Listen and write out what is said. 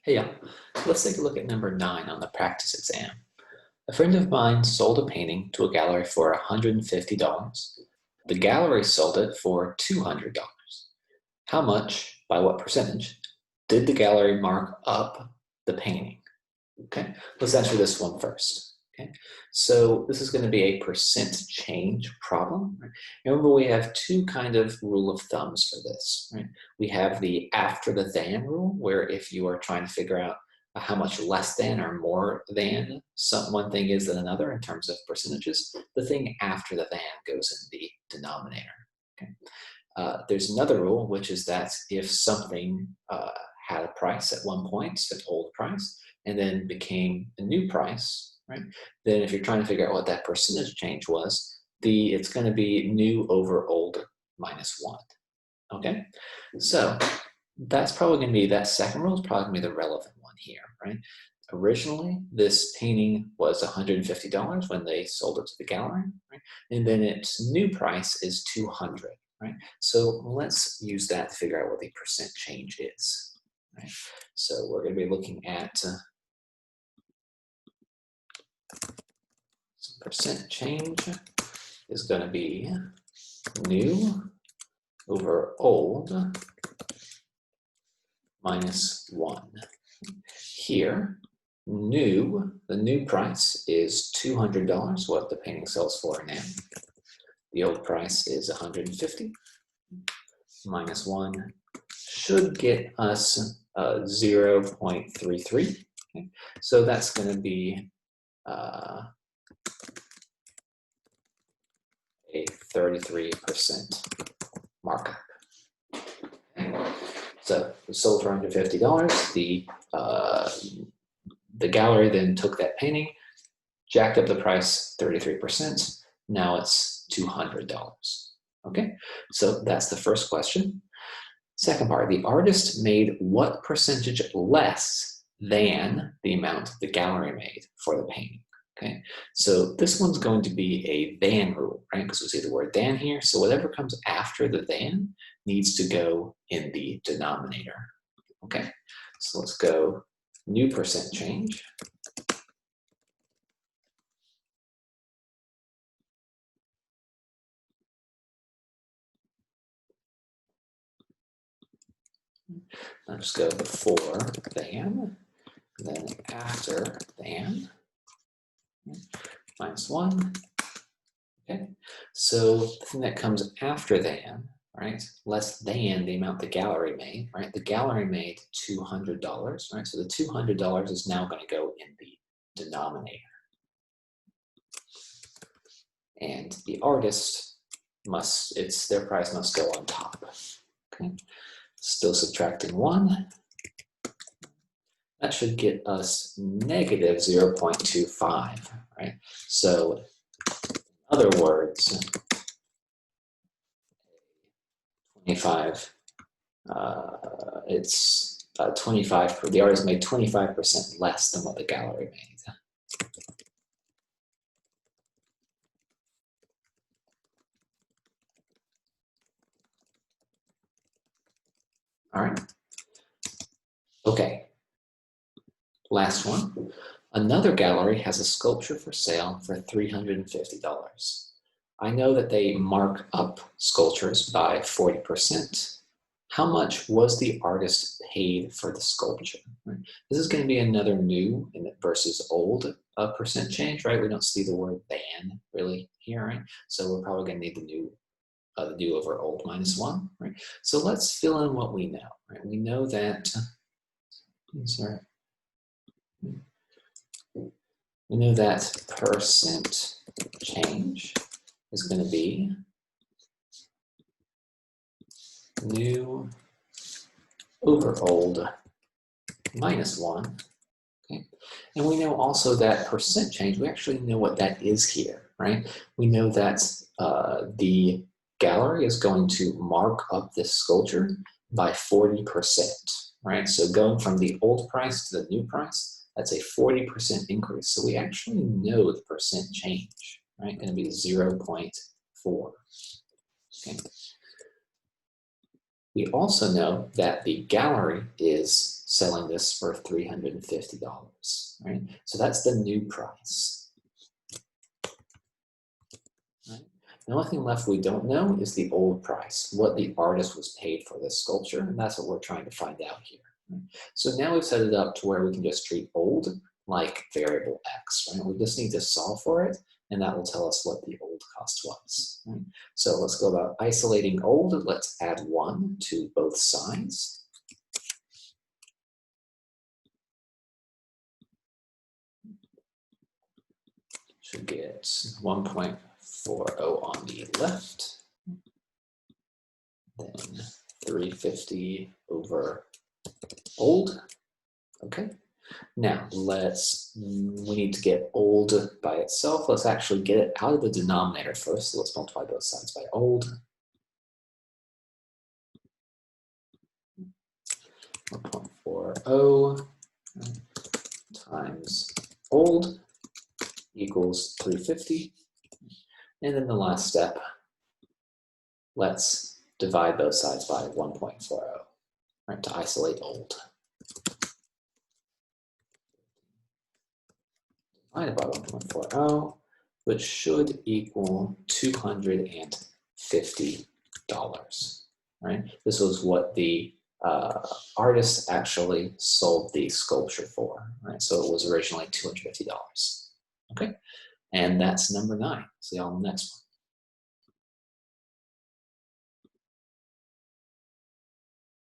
Hey, let's take a look at number 9 on the practice exam. A friend of mine sold a painting to a gallery for $150. The gallery sold it for $200. How much, by what percentage, did the gallery mark up the painting? Okay, let's answer this one first. Okay, so this is going to be a percent change problem. Right? Remember, we have two kind of rule of thumbs for this. Right? We have the after the than rule, where if you are trying to figure out how much less than or more than one thing is than another in terms of percentages, the thing after the than goes in the denominator. Okay? There's another rule, which is that if something had a price at one point, an old price, and then became a new price, right? Then if you're trying to figure out what that percentage change was, it's going to be new over old minus 1. Okay, so that's probably going to be, that second rule is probably going to be the relevant one here, right? Originally, this painting was $150 when they sold it to the gallery, right? And then its new price is $200, right? So let's use that to figure out what the percent change is, right? So we're going to be looking at percent change is going to be new over old minus 1. Here, the new price is $200, what the painting sells for now. The old price is $150. Minus 1 should get us 0.33. Okay? So that's going to be a 33% markup. Okay? So it was sold for $150. The gallery then took that painting, jacked up the price 33%. Now it's $200. Okay, so that's the first question. Second part, the artist made what percentage less than the amount the gallery made for the painting? Okay, so this one's going to be a than rule, right? Because we see the word than here. So whatever comes after the than needs to go in the denominator. Okay, so let's go new percent change. I'll just go before than, then after than, minus 1. Okay, so the thing that comes after than, right, less than the amount the gallery made, right? The gallery made $200, right? So the $200 is now going to go in the denominator. And the artist their price must go on top. Okay, still subtracting 1. That should get us negative 0.25, right? So in other words, 25, it's 25, the artist made 25% less than what the gallery made. All right. Okay. Last one. Another gallery has a sculpture for sale for $350. I know that they mark up sculptures by 40%. How much was the artist paid for the sculpture? Right? This is going to be another new versus old percent change, right? We don't see the word than really here, right? So we're probably going to need the new over old minus 1, right? So let's fill in what we know, right? We know that, we know that percent change is going to be new over old minus 1. Okay. And we know also that percent change, we actually know what that is here, right? We know that the gallery is going to mark up this sculpture by 40%, right? So going from the old price to the new price, that's a 40% increase. So we actually know the percent change, right? Going to be 0.4. Okay. We also know that the gallery is selling this for $350, right? So that's the new price. Right? The only thing left we don't know is the old price, what the artist was paid for this sculpture, and that's what we're trying to find out here. Right? So now we've set it up to where we can just treat old like variable x, right? We just need to solve for it, and that will tell us what the old cost was. Right? So let's go about isolating old. Let's add 1 to both sides. Should get 1.40 on the left, then 350 over old. Okay. Now we need to get old by itself. Let's actually get it out of the denominator first. So let's multiply both sides by old. 1.40 times old equals 350. And then the last step, let's divide both sides by 1.40, right, to isolate old. Divided by 1.40, which should equal $250, right? This was what the artist actually sold the sculpture for, right? So it was originally $250. Okay, and that's number 9. See you on the next one.